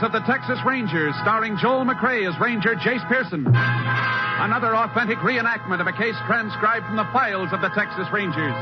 of the Texas Rangers, starring Joel McRae as Ranger Jace Pearson. Another authentic reenactment of a case transcribed from the files of the Texas Rangers.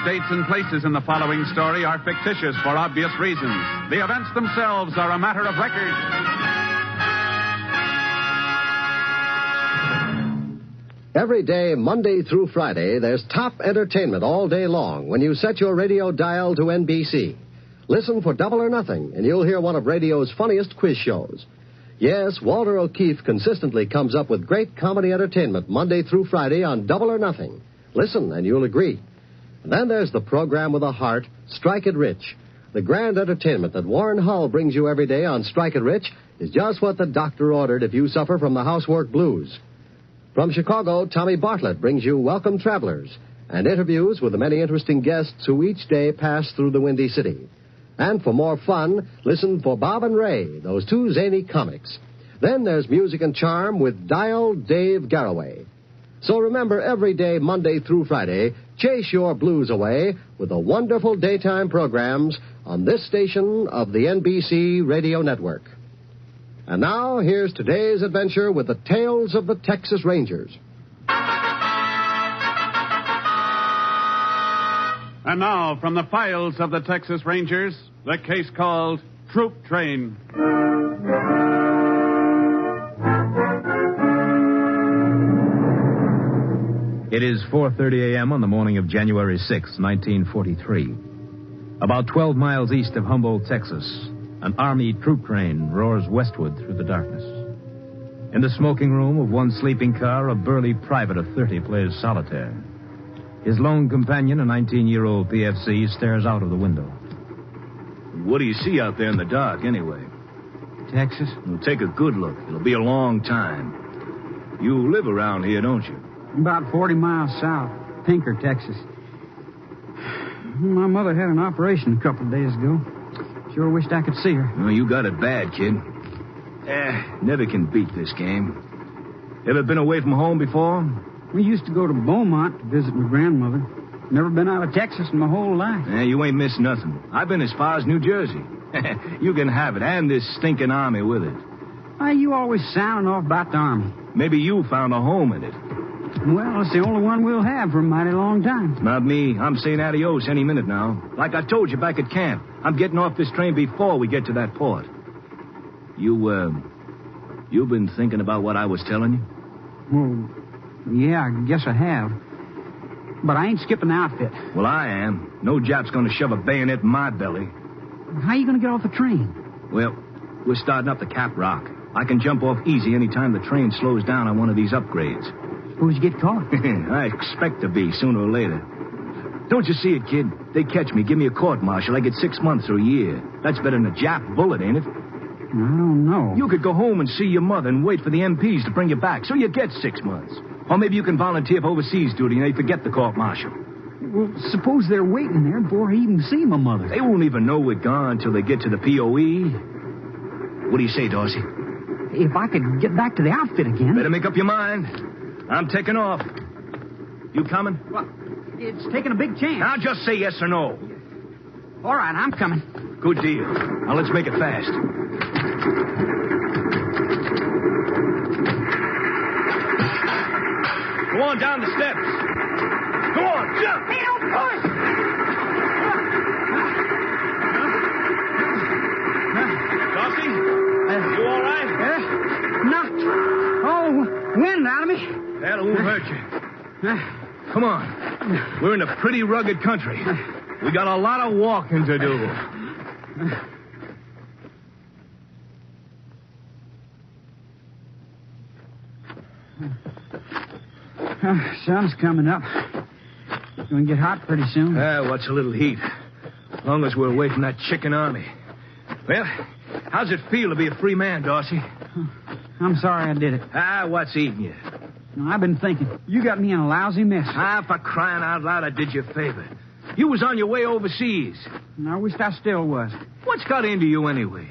Dates and places in the following story are fictitious for obvious reasons. The events themselves are a matter of record. Every day, Monday through Friday, there's top entertainment all day long when you set your radio dial to NBC. Listen for Double or Nothing, and you'll hear one of radio's funniest quiz shows. Yes, Walter O'Keefe consistently comes up with great comedy entertainment Monday through Friday on Double or Nothing. Listen, and you'll agree. And then there's the program with a heart, Strike It Rich. The grand entertainment that Warren Hull brings you every day on Strike It Rich is just what the doctor ordered if you suffer from the housework blues. From Chicago, Tommy Bartlett brings you Welcome Travelers and interviews with the many interesting guests who each day pass through the Windy City. And for more fun, listen for Bob and Ray, those two zany comics. Then there's music and charm with Dial Dave Garroway. So remember, every day, Monday through Friday, chase your blues away with the wonderful daytime programs on this station of the NBC Radio Network. And now, here's today's adventure with the Tales of the Texas Rangers. And now, from the files of the Texas Rangers, the case called Troopp Train. It is 4:30 a.m. on the morning of January 6, 1943. About 12 miles east of Humboldt, Texas, an Army troop train roars westward through the darkness. In the smoking room of one sleeping car, a burly private of 30 plays solitaire. His lone companion, a 19-year-old PFC, stares out of the window. What do you see out there in the dark, anyway? Texas? Well, take a good look. It'll be a long time. You live around here, don't you? About 40 miles south. Pinker, Texas. My mother had an operation a couple of days ago. Sure wished I could see her. Well, you got it bad, kid. Never can beat this game. Ever been away from home before? We used to go to Beaumont to visit my grandmother. Never been out of Texas in my whole life. You ain't missed nothing. I've been as far as New Jersey. You can have it, and this stinking Army with it. Why, you always sounding off about the Army. Maybe you found a home in it. Well, it's the only one we'll have for a mighty long time. Not me. I'm saying adios any minute now. Like I told you back at camp, I'm getting off this train before we get to that port. You've been thinking about what I was telling you? Well, yeah, I guess I have. But I ain't skipping the outfit. Well, I am. No Jap's going to shove a bayonet in my belly. How are you going to get off the train? Well, we're starting up the Cap Rock. I can jump off easy any time the train slows down on one of these upgrades. Suppose you get caught? I expect to be, sooner or later. Don't you see it, kid? They catch me, give me a court-martial, I get 6 months or a year. That's better than a Jap bullet, ain't it? I don't know. You could go home and see your mother and wait for the MPs to bring you back, so you get 6 months. Or maybe you can volunteer for overseas duty and they forget the court-martial. Well, suppose they're waiting there before I even see my mother. They won't even know we're gone till they get to the POE. What do you say, Dorsey? If I could get back to the outfit again... Better make up your mind. I'm taking off. You coming? Well, it's taking a big chance. Now just say yes or no. All right, I'm coming. Good deal. Now let's make it fast. Go on down the steps. Go on, jump. Hey, don't push. Dorsey, you all right? Knocked. Oh, wind out of me. That won't hurt you. Come on. We're in a pretty rugged country. We got a lot of walking to do. Sun's coming up. It's going to get hot pretty soon. What's a little heat? As long as we're away from that chicken army. Well, how's it feel to be a free man, Dorsey? I'm sorry I did it. What's eating you? I've been thinking. You got me in a lousy mess. For crying out loud, I did you a favor. You was on your way overseas. I wished I still was. What's got into you anyway?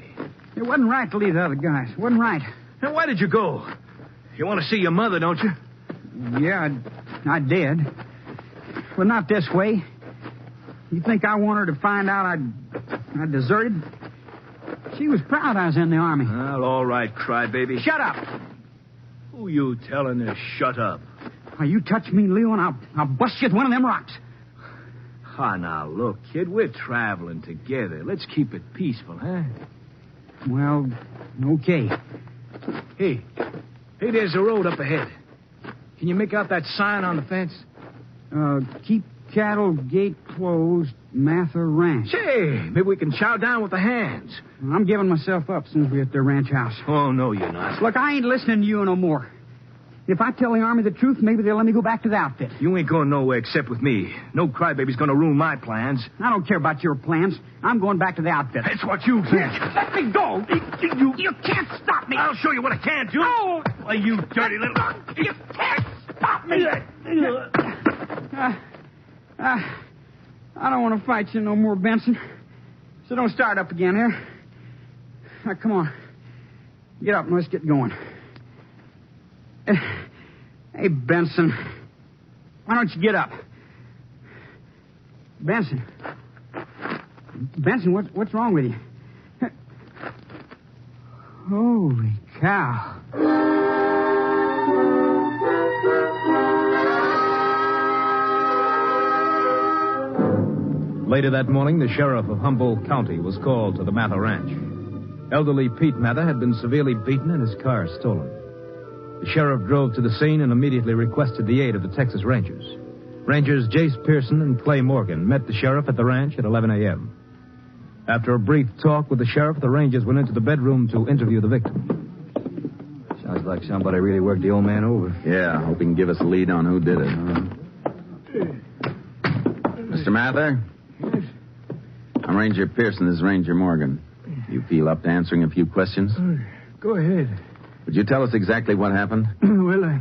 It wasn't right to leave the other guys. It wasn't right. And why did you go? You want to see your mother, don't you? Yeah, I did. But not this way. You think I want her to find out I deserted? She was proud I was in the Army. Well, all right, crybaby. Shut up! Who you telling to shut up? Now, you touch me, Leo, and I'll bust you with one of them rocks. Ah, now, look, kid, we're traveling together. Let's keep it peaceful, huh? Well, okay. Hey, there's a road up ahead. Can you make out that sign on the fence? Keep cattle gate closed, Mather Ranch. Say, maybe we can chow down with the hands. I'm giving myself up as soon as we're at the ranch house. Oh, no, you're not. Look, I ain't listening to you no more. If I tell the Army the truth, maybe they'll let me go back to the outfit. You ain't going nowhere except with me. No crybaby's going to ruin my plans. I don't care about your plans. I'm going back to the outfit. That's what you think. Let me go. You can't stop me. I'll show you what I can do. Oh! Why, you dirty little... You can't stop me. I don't want to fight you no more, Benson. So don't start up again here. Now, come on. Get up and let's get going. Hey, Benson. Why don't you get up? Benson. Benson, what's wrong with you? Holy cow. Later that morning, the sheriff of Humboldt County was called to the Mather Ranch. Elderly Pete Mather had been severely beaten and his car stolen. The sheriff drove to the scene and immediately requested the aid of the Texas Rangers. Rangers Jace Pearson and Clay Morgan met the sheriff at the ranch at 11 a.m. After a brief talk with the sheriff, the Rangers went into the bedroom to interview the victim. Sounds like somebody really worked the old man over. Yeah, hope he can give us a lead on who did it. Mr. Mather? Yes? I'm Ranger Pearson. This is Ranger Morgan. You feel up to answering a few questions? Go ahead. Would you tell us exactly what happened? Well, I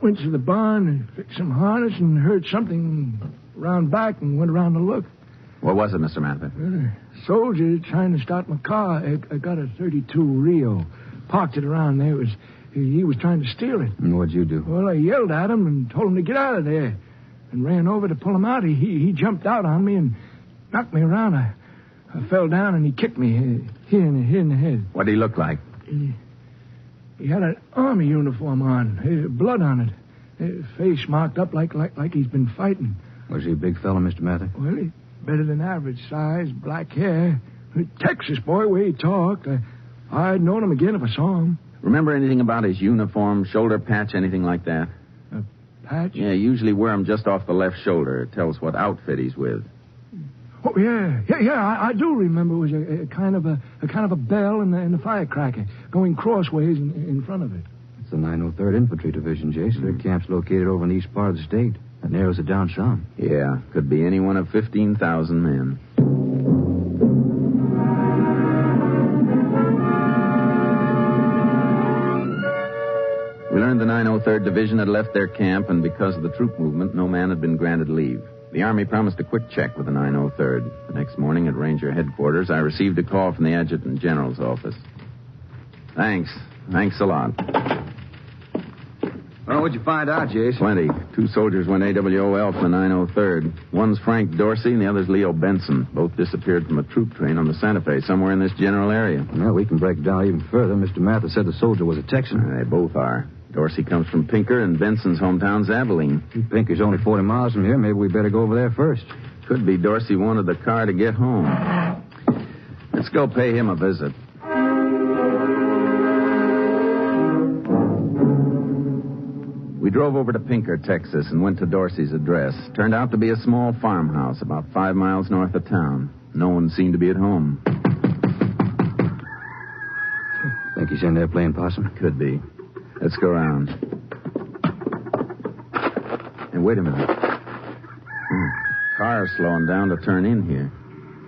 went to the barn and fixed some harness and heard something around back and went around to look. What was it, Mr. Mather? Well, a soldier trying to start my car. I got a 32 Rio. Parked it around there. He was trying to steal it. And what'd you do? Well, I yelled at him and told him to get out of there. And ran over to pull him out. He jumped out on me and knocked me around. I fell down and he kicked me here in the head. What did he look like? He had an army uniform on, blood on it. Face marked up like he's been fighting. Was he a big fella, Mr. Mather? Well, he's better than average size, black hair. Texas boy, way he talked. I'd known him again if I saw him. Remember anything about his uniform, shoulder patch, anything like that? Patch? Yeah, usually wear them just off the left shoulder. It tells what outfit he's with. Oh, yeah. I do remember. It was a kind of a bell and a firecracker going crossways in front of it. It's the 903rd Infantry Division, Jace. Their camp's located over in the east part of the state. That narrows it down some. Yeah, could be any one of 15,000 men. We learned the 903rd Division had left their camp, and because of the troop movement, no man had been granted leave. The Army promised a quick check with the 903rd. The next morning at Ranger headquarters, I received a call from the Adjutant General's office. Thanks a lot. Well, what'd you find out, Jace? Plenty. 2 soldiers went AWOL from the 903rd. One's Frank Dorsey and the other's Leo Benson. Both disappeared from a troop train on the Santa Fe somewhere in this general area. Well, we can break it down even further. Mr. Mather said the soldier was a Texan. They both are. Dorsey comes from Pinker, and Benson's hometown's Abilene. Pinker's only 40 miles from here. Maybe we better go over there first. Could be Dorsey wanted the car to get home. Let's go pay him a visit. We drove over to Pinker, Texas, and went to Dorsey's address. Turned out to be a small farmhouse about 5 miles north of town. No one seemed to be at home. Think he's in there playing possum? Could be. Let's go around. Hey, wait a minute. Car's slowing down to turn in here.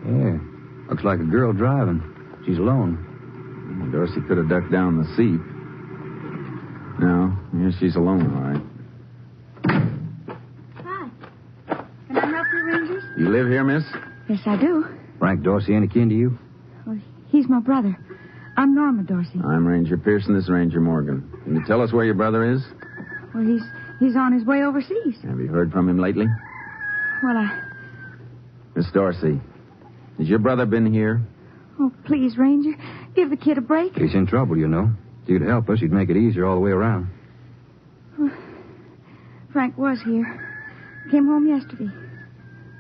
Yeah. Looks like a girl driving. She's alone. Dorsey could have ducked down the seat. No, yeah, she's alone, all right. Hi. Can I help you, Ranger? You live here, miss? Yes, I do. Frank Dorsey any kin to you? Well, he's my brother. I'm Norma Dorsey. I'm Ranger Pearson. This is Ranger Morgan. Can you tell us where your brother is? Well, he's on his way overseas. Have you heard from him lately? Well, Miss Dorsey, has your brother been here? Oh, please, Ranger, give the kid a break. He's in trouble, you know. If you'd help us, he'd make it easier all the way around. Frank was here. Came home yesterday.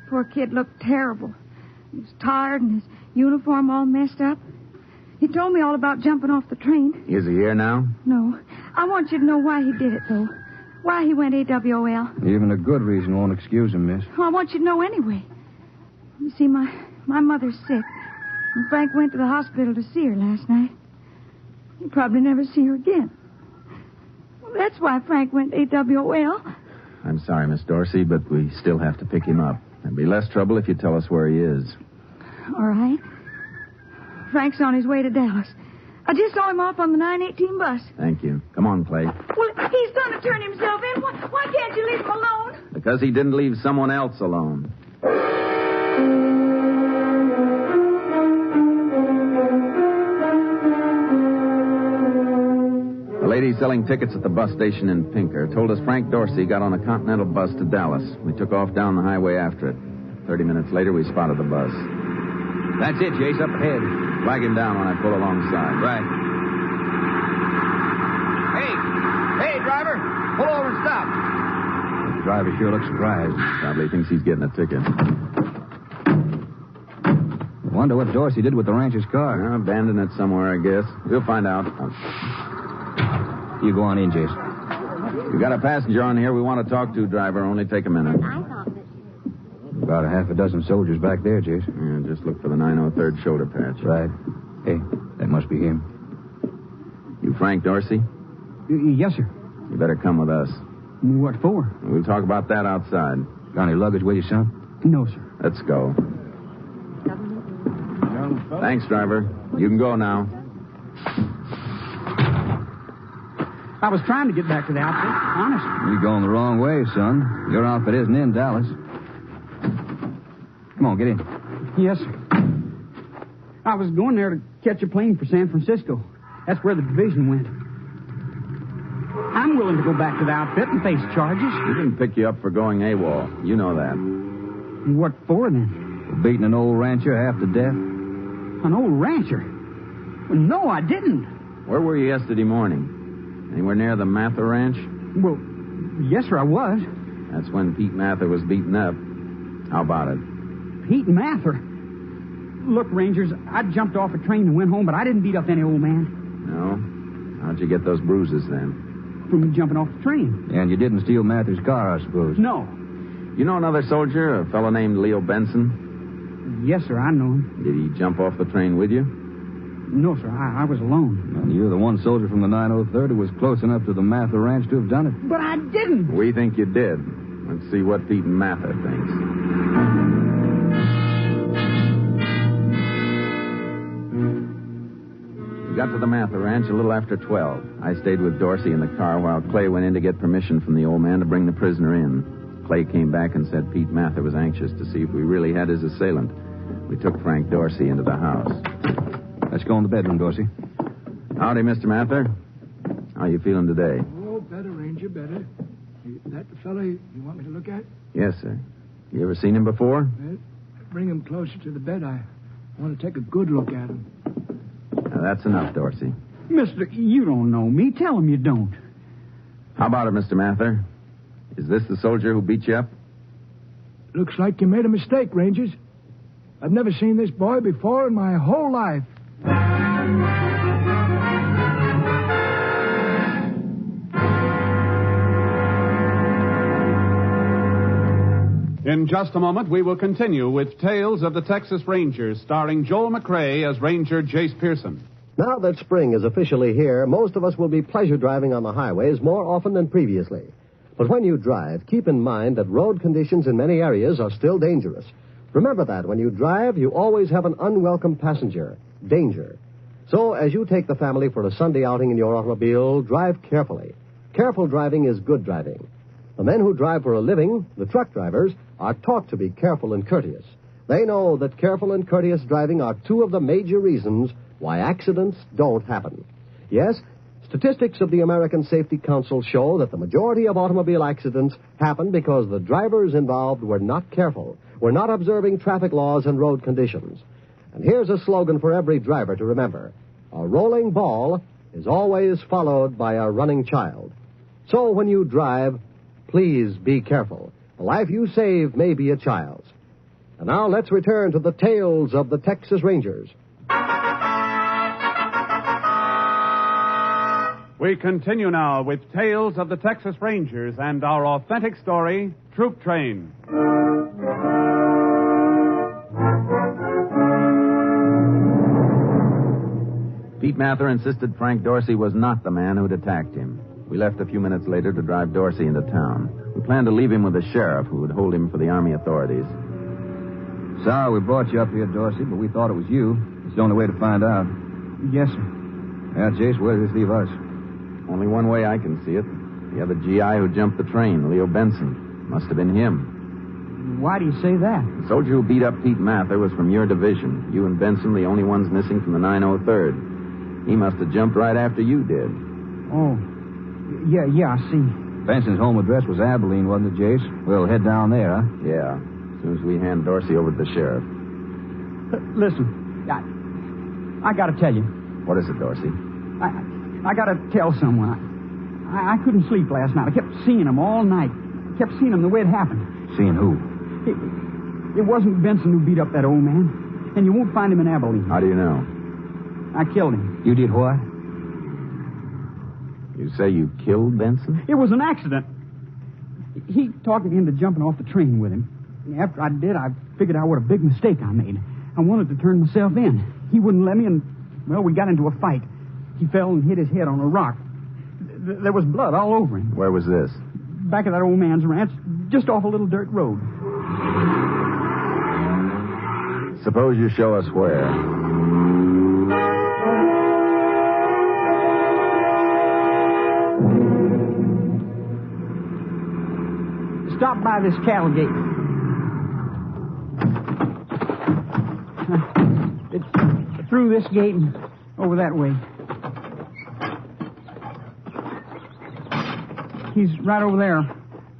Poor kid looked terrible. He was tired and his uniform all messed up. He told me all about jumping off the train. Is he here now? No. I want you to know why he did it, though. Why he went AWOL. Even a good reason won't excuse him, miss. Well, I want you to know anyway. You see, my mother's sick. And Frank went to the hospital to see her last night. He'll probably never see her again. Well, that's why Frank went AWOL. I'm sorry, Miss Dorsey, but we still have to pick him up. There'd be less trouble if you tell us where he is. All right. Frank's on his way to Dallas. I just saw him off on the 918 bus. Thank you. Come on, Clay. Well, he's going to turn himself in. Why can't you leave him alone? Because he didn't leave someone else alone. The lady selling tickets at the bus station in Pinker told us Frank Dorsey got on a Continental bus to Dallas. We took off down the highway after it. 30 minutes later, we spotted the bus. That's it, Jace, up ahead. Flag him down when I pull alongside. Right. Hey, driver, pull over and stop. The driver sure looks surprised. Probably thinks he's getting a ticket. I wonder what Dorsey did with the rancher's car. Abandoned it somewhere, I guess. We'll find out. You go on in, Jace. You got a passenger on here we want to talk to, driver. Only take a minute. About a half a dozen soldiers back there, Jace. Yeah, just look for the 903rd shoulder patch. Right. Hey, that must be him. You Frank Dorsey? Yes, sir. You better come with us. What for? We'll talk about that outside. Got any luggage with you, son? No, sir. Let's go. Thanks, driver. You can go now. I was trying to get back to the outfit, honest. You're going the wrong way, son. Your outfit isn't in Dallas. Come on, get in. Yes, sir. I was going there to catch a plane for San Francisco. That's where the division went. I'm willing to go back to the outfit and face charges. We didn't pick you up for going AWOL. You know that. What for, then? For beating an old rancher half to death. An old rancher? Well, no, I didn't. Where were you yesterday morning? Anywhere near the Mather Ranch? Well, yes, sir, I was. That's when Pete Mather was beaten up. How about it? Pete Mather? Look, Rangers, I jumped off a train and went home, but I didn't beat up any old man. No? How'd you get those bruises then? From jumping off the train. And you didn't steal Mather's car, I suppose. No. You know another soldier, a fellow named Leo Benson? Yes, sir, I know him. Did he jump off the train with you? No, sir, I was alone. And you're the one soldier from the 903rd who was close enough to the Mather Ranch to have done it. But I didn't. We think you did. Let's see what Pete Mather thinks. We got to the Mather Ranch a little after 12. I stayed with Dorsey in the car while Clay went in to get permission from the old man to bring the prisoner in. Clay came back and said Pete Mather was anxious to see if we really had his assailant. We took Frank Dorsey into the house. Let's go in the bedroom, Dorsey. Howdy, Mr. Mather. How you feeling today? Oh, better, Ranger, better. That the fella you want me to look at? Yes, sir. You ever seen him before? Well, bring him closer to the bed. I want to take a good look at him. Now, that's enough, Dorsey. Mister, you don't know me. Tell him you don't. How about it, Mr. Mather? Is this the soldier who beat you up? Looks like you made a mistake, Rangers. I've never seen this boy before in my whole life. In just a moment, we will continue with Tales of the Texas Rangers, starring Joel McRae as Ranger Jace Pearson. Now that spring is officially here, most of us will be pleasure driving on the highways more often than previously. But when you drive, keep in mind that road conditions in many areas are still dangerous. Remember that when you drive, you always have an unwelcome passenger, danger. So as you take the family for a Sunday outing in your automobile, drive carefully. Careful driving is good driving. The men who drive for a living, the truck drivers, are taught to be careful and courteous. They know that careful and courteous driving are two of the major reasons why accidents don't happen. Yes, statistics of the American Safety Council show that the majority of automobile accidents happen because the drivers involved were not careful, were not observing traffic laws and road conditions. And here's a slogan for every driver to remember. A rolling ball is always followed by a running child. So when you drive, please be careful. The life you save may be a child's. And now let's return to the tales of the Texas Rangers. We continue now with Tales of the Texas Rangers and our authentic story, Troopp Train. Pete Mather insisted Frank Dorsey was not the man who'd attacked him. We left a few minutes later to drive Dorsey into town. We planned to leave him with the sheriff, who would hold him for the Army authorities. Sorry we brought you up here, Dorsey, but we thought it was you. It's the only way to find out. Yes, sir. Yeah, Jace, where does this leave us? Only one way I can see it. The other GI who jumped the train, Leo Benson. Must have been him. Why do you say that? The soldier who beat up Pete Mather was from your division. You and Benson, the only ones missing from the 903rd. He must have jumped right after you did. Oh, yeah, I see. Benson's home address was Abilene, wasn't it, Jace? We'll head down there, huh? Yeah, as soon as we hand Dorsey over to the sheriff. Listen, I got to tell you. What is it, Dorsey? I got to tell someone. I couldn't sleep last night. I kept seeing him all night. Kept seeing him the way it happened. Seeing who? It wasn't Benson who beat up that old man. And you won't find him in Abilene. How do you know? I killed him. You did what? You say you killed Benson? It was an accident. He talked me into jumping off the train with him. And after I did, I figured out what a big mistake I made. I wanted to turn myself in. He wouldn't let me, and, well, we got into a fight. He fell and hit his head on a rock. There was blood all over him. Where was this? Back of that old man's ranch, just off a little dirt road. Suppose you show us where. Stop by this cattle gate. It's through this gate and over that way. He's right over there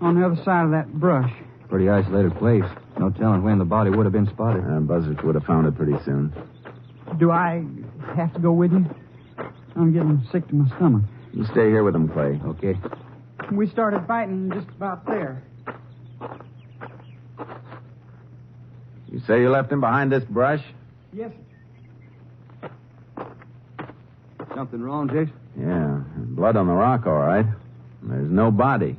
on the other side of that brush. Pretty isolated place. No telling when the body would have been spotted. Buzzards would have found it pretty soon. Do I have to go with you? I'm getting sick to my stomach. You stay here with him, Clay. Okay. We started fighting just about there. You say you left him behind this brush? Yes, sir. Something wrong, Jace? Yeah. Blood on the rock, all right. There's no body.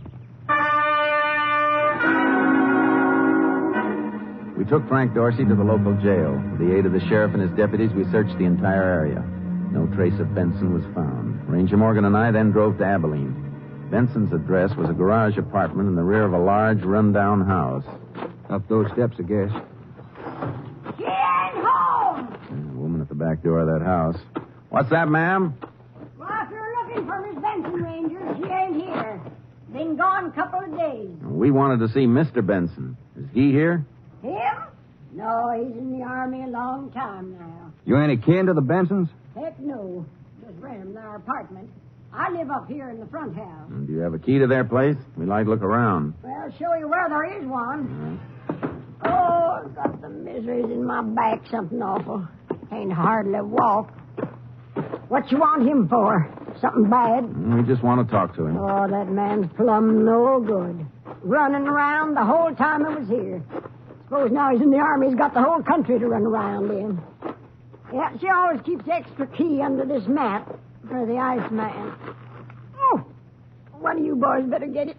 We took Frank Dorsey to the local jail. With the aid of the sheriff and his deputies, we searched the entire area. No trace of Benson was found. Ranger Morgan and I then drove to Abilene. Benson's address was a garage apartment in the rear of a large, run-down house. Up those steps, I guess. Get home! There's a woman at the back door of that house. What's that, ma'am? Well, if you're looking for Miss Benson, Ranger, she ain't here. Been gone a couple of days. We wanted to see Mr. Benson. Is he here? Him? No, he's in the Army a long time now. You ain't kin to the Bensons? Heck no. Just rent him their apartment. I live up here in the front house. Do you have a key to their place? We'd like to look around. Well, show you where there is one. Oh, I've got the miseries in my back, something awful. Ain't hardly walk. What you want him for? Something bad? We just want to talk to him. Oh, that man's plumb no good. Running around the whole time I was here. Suppose now he's in the Army, he's got the whole country to run around in. Yeah, she always keeps the extra key under this mat for the Iceman. Oh, one of you boys better get it.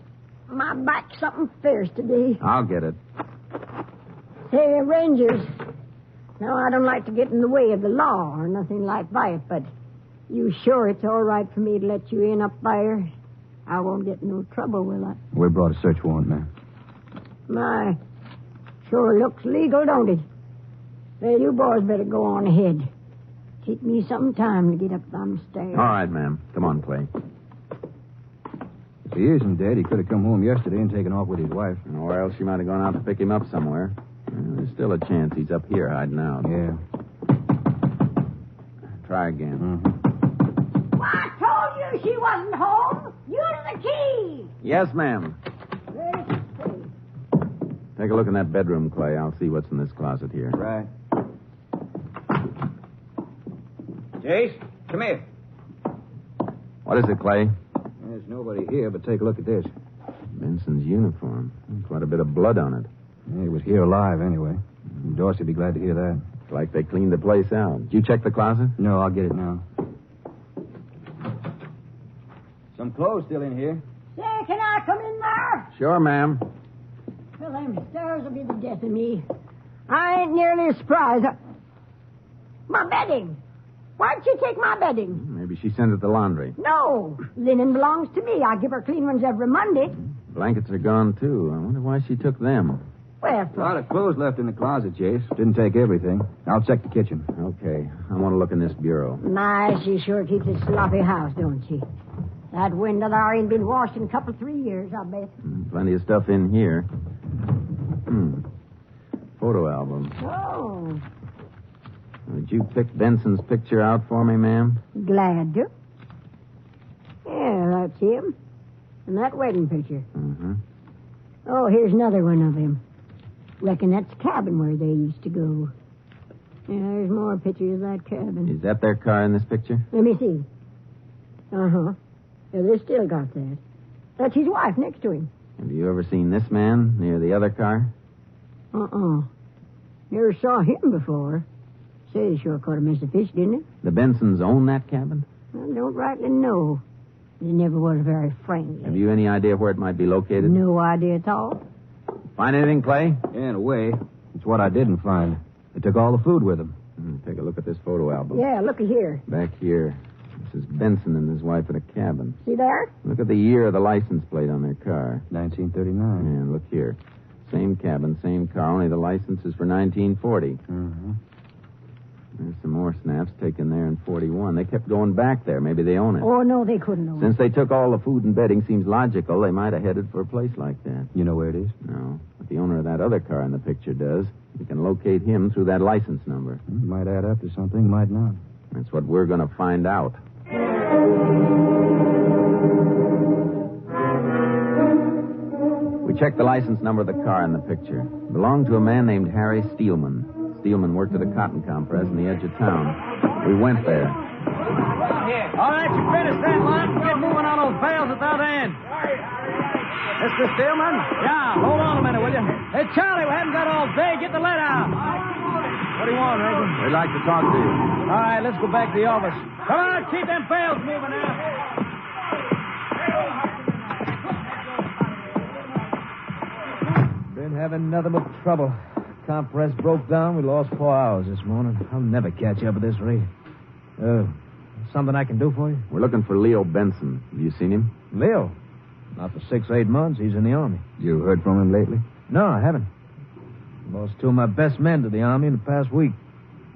My back's something fierce today. I'll get it. Say, Rangers, now I don't like to get in the way of the law or nothing like that, but you sure it's all right for me to let you in up there? I won't get in no trouble, will I? We brought a search warrant, ma'am. My, sure looks legal, don't it? Well, you boys better go on ahead. Take me some time to get up them stairs. All right, ma'am. Come on, Clay. If he isn't dead, he could have come home yesterday and taken off with his wife. Or else she might have gone out to pick him up somewhere. There's still a chance he's up here hiding out. Yeah. Try again. Well, I told you she wasn't home. Use the key. Yes, ma'am. Take a look in that bedroom, Clay. I'll see what's in this closet here. Right. Jace, come here. What is it, Clay? There's nobody here, but take a look at this. Benson's uniform. Quite a bit of blood on it. Yeah, he was here alive, anyway. Dorsey'd be glad to hear that. It's like they cleaned the place out. Did you check the closet? No, I'll get it now. Some clothes still in here. Say, can I come in there? Sure, ma'am. Well, them stairs will be the death of me. I ain't nearly as surprised. My bedding. Why'd she take my bedding? Maybe she sent it to the laundry. No. Linen belongs to me. I give her clean ones every Monday. Blankets are gone, too. I wonder why she took them. Well, A lot of clothes left in the closet, Chase. Didn't take everything. I'll check the kitchen. Okay. I want to look in this bureau. my, she sure keeps a sloppy house, don't she? That window there ain't been washed in a couple, 3 years, I bet. Plenty of stuff in here. Photo album. Oh, Would you pick Benson's picture out for me, ma'am? glad to. Yeah, that's him. And that wedding picture. Mm-hmm. Oh, here's another one of him. Reckon that's the cabin where they used to go. Yeah, there's more pictures of that cabin. Is that their car in this picture? Let me see. Uh-huh. Yeah, they still got that. That's his wife next to him. Have you ever seen this man near the other car? Uh-uh. Never saw him before. Say, he sure caught a mess of fish, didn't he? The Bensons own that cabin? I don't rightly know. He never was very friendly. Have you any idea where it might be located? No idea at all. Find anything, Clay? Yeah, in a way. It's what I didn't find. They took all the food with them. Take a look at this photo album. Yeah, looky here. Back here. This is Benson and his wife at a cabin. See there? Look at the year of the license plate on their car. 1939. And look here. Same cabin, same car, only the license is for 1940. Mm-hmm. There's some more snaps taken there in 41. They kept going back there. Maybe they own it. Oh, no, they couldn't own it. Since they took all the food and bedding, seems logical they might have headed for a place like that. You know where it is? No, but the owner of that other car in the picture does. You can locate him through that license number. Might add up to something, might not. That's what we're going to find out. We checked the license number of the car in the picture. It belonged to a man named Harry Steelman. Steelman worked at a cotton compress in the edge of town. We went there. All right, you finished that line. Get moving on those bales at that end. Mr. Steelman? Yeah, hold on a minute, will you? Hey, Charlie, we haven't got all day. Get the lead out. What do you want, Reagan? We'd like to talk to you. All right, let's go back to the office. Come on, keep them bales moving now. Been having nothing but trouble. Compress broke down. We lost 4 hours this morning. I'll never catch up at this rate. Something I can do for you? We're looking for Leo Benson. Have you seen him? Leo? Not for 6-8 months. He's in the Army. You heard from him lately? No, I haven't. Lost 2 of my best men to the Army in the past week.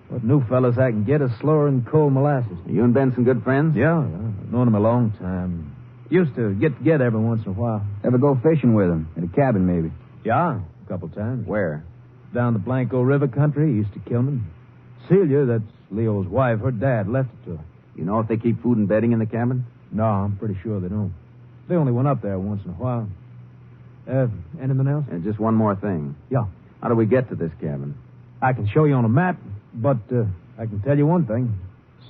What new fellas I can get is slower than cold molasses. Are you and Benson good friends? Yeah, I've known him a long time. Used to get together every once in a while. Ever go fishing with him? In a cabin, maybe? Yeah, a couple times. Where? Down the Blanco River country. He used to kill them. Celia, that's Leo's wife, her dad left it to her. You know if they keep food and bedding in the cabin? No, I'm pretty sure they don't. They only went up there once in a while. Anything else? Just one more thing. Yeah. How do we get to this cabin? I can show you on a map, but I can tell you one thing.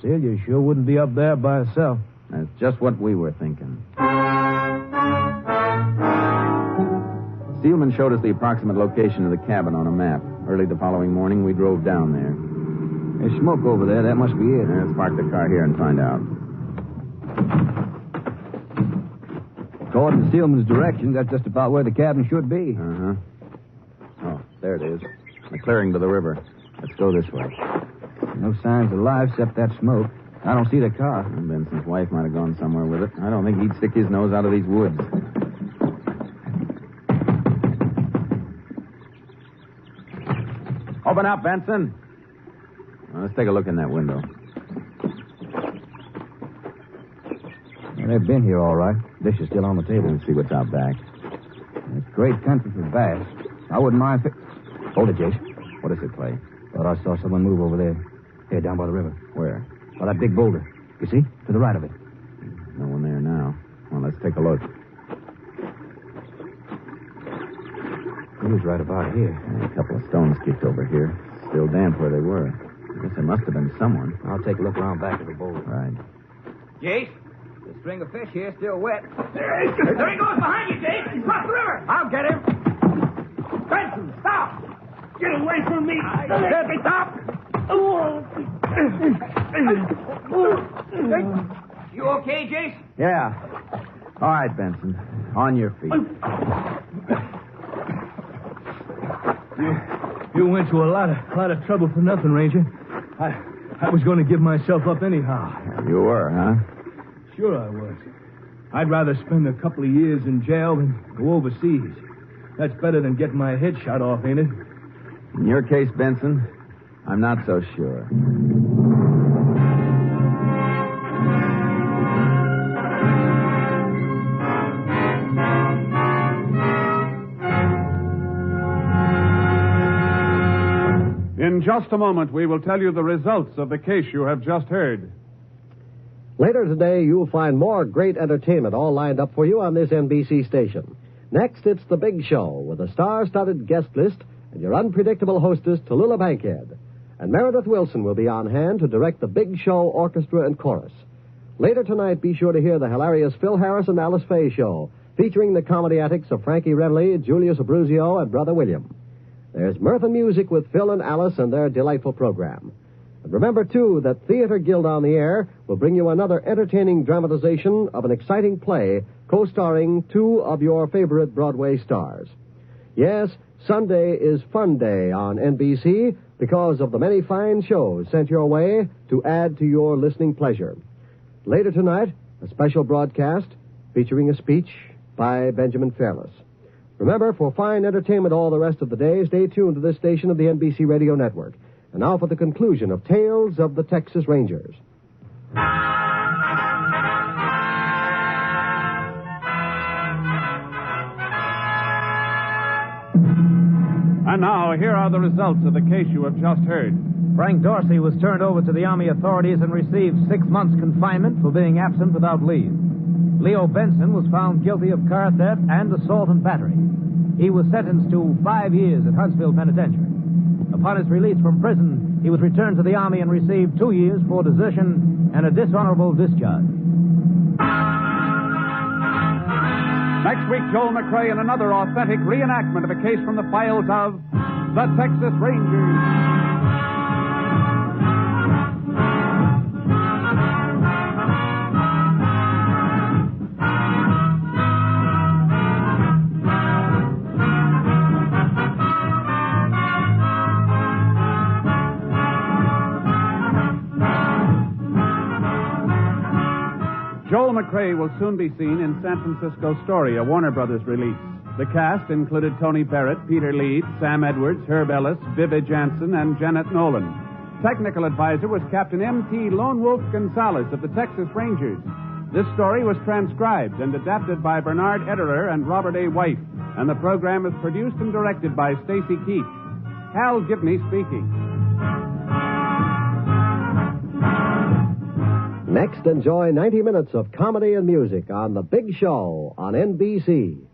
Celia sure wouldn't be up there by herself. That's just what we were thinking. Steelman showed us the approximate location of the cabin on a map. Early the following morning, we drove down there. There's smoke over there. That must be it. Let's park the car here and find out. According to Steelman's directions, that's just about where the cabin should be. Uh-huh. Oh, there it is. The clearing to the river. Let's go this way. No signs of life except that smoke. I don't see the car. Benson's wife might have gone somewhere with it. I don't think he'd stick his nose out of these woods. Open up, Benson. Well, let's take a look in that window. Well, they've been here all right. Dish is still on the table. Let's see what's out back. It's great country for bass. I wouldn't mind if it... Hold it, Jace. What does it play? Thought I saw someone move over there. Here, down by the river. Where? By that big boulder. You see? To the right of it. No one there now. Well, let's take a look. He was right about here. A couple of stones kicked over here. Still damp where they were. I guess there must have been someone. I'll take a look around back of the boulder. Right. Jace, the string of fish here is still wet. There he goes behind you, Jace. He's crossed the river. I'll get him. Benson, stop. Get away from me. Let me stop. You okay, Jace? Yeah. All right, Benson. On your feet. You went to a lot of trouble for nothing, Ranger. I was going to give myself up anyhow. You were, huh? Sure I was. I'd rather spend a couple of years in jail than go overseas. That's better than getting my head shot off, ain't it? In your case, Benson, I'm not so sure. In just a moment, we will tell you the results of the case you have just heard. Later today, you'll find more great entertainment all lined up for you on this NBC station. Next, it's The Big Show with a star-studded guest list and your unpredictable hostess, Tallulah Bankhead. And Meredith Wilson will be on hand to direct the Big Show orchestra and chorus. Later tonight, be sure to hear the hilarious Phil Harris and Alice Faye show, featuring the comedy antics of Frankie Renly, Julius Abruzio, and Brother William. There's mirth and music with Phil and Alice and their delightful program. And remember, too, that Theater Guild on the Air will bring you another entertaining dramatization of an exciting play co-starring two of your favorite Broadway stars. Yes, Sunday is Fun Day on NBC because of the many fine shows sent your way to add to your listening pleasure. Later tonight, a special broadcast featuring a speech by Benjamin Fairless. Remember, for fine entertainment all the rest of the day, stay tuned to this station of the NBC Radio Network. And now for the conclusion of Tales of the Texas Rangers. And now, here are the results of the case you have just heard. Frank Dorsey was turned over to the Army authorities and received 6 months confinement for being absent without leave. Leo Benson was found guilty of car theft and assault and battery. He was sentenced to 5 years at Huntsville Penitentiary. Upon his release from prison, he was returned to the Army and received 2 years for desertion and a dishonorable discharge. Next week, Joel McCrea in another authentic reenactment of a case from the files of the Texas Rangers. Joel McCrea will soon be seen in San Francisco Story, a Warner Brothers release. The cast included Tony Barrett, Peter Leeds, Sam Edwards, Herb Ellis, Vivi Jansen, and Janet Nolan. Technical advisor was Captain M.T. Lone Wolf Gonzalez of the Texas Rangers. This story was transcribed and adapted by Bernard Ederer and Robert A. White, and the program is produced and directed by Stacy Keach. Hal Gibney speaking. Next, enjoy 90 minutes of comedy and music on The Big Show on NBC.